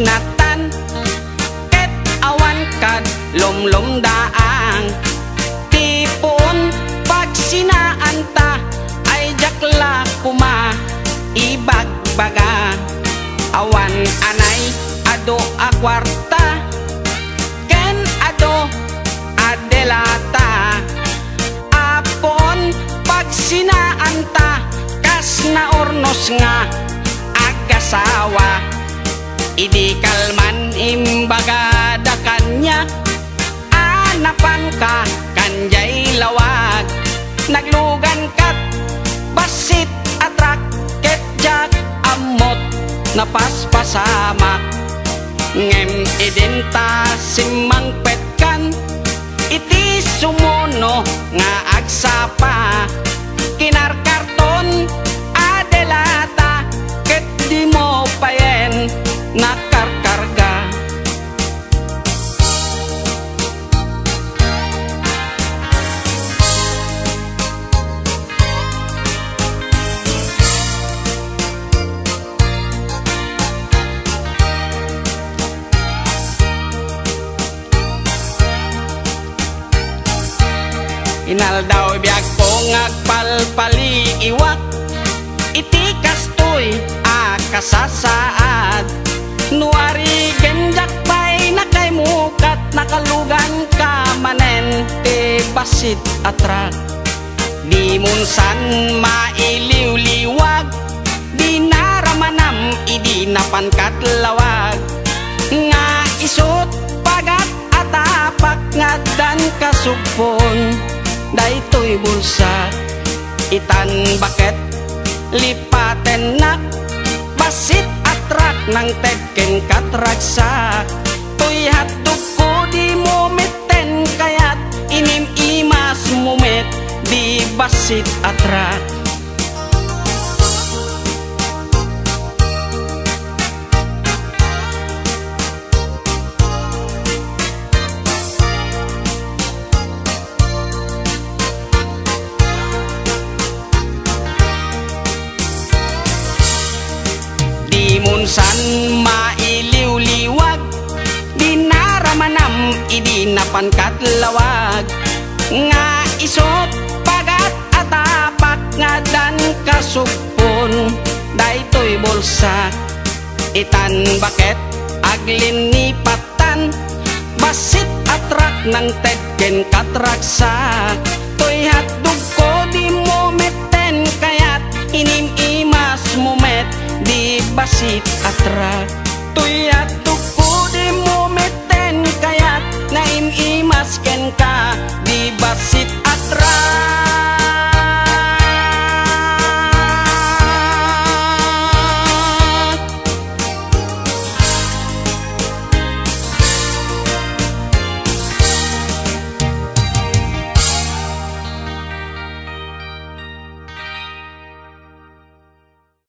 binatan ket awan kad lom-lom daang tipon pag sinaan ta ay jakla kuma ibagbaga awan anay ado a kwarta ken ado adelata apon pag sinaan ta kas na ornos nga agasawa idi kalman imbaga da kanya anapan ka kanjay lawag naglugan kat basit atrak ket jak amot napaspasamak ngem identa simang petkan iti sumuno nga agsapa kinarkarton adelata ket di mo payen nakarkarga inal daw biag po ngagpalpali iwak iti kastoy akasasaad nuari genjak pay nakay mukat nakalugan ka manen te basit atrak di munsan mailiw-liwag di naramanam idi napankat lawag nga isot pagat atapak ngadan kasugpon daytoy bulsa itan baket lipaten nak basit atrak nang tedken katragsak toy hatduk ko di mometen kayat inim imas mumet di basit atrak san mailiw-liwag di naramanam idi napankat lawag nga isot pagat atapak nga dan kasugpon daytoy bulsa itan baket aglin ni patan basit atrak nang tedken katraksa toy hatdug ko di mometen kayat inim imas mumet di basit atrak toy hatdug ko di momet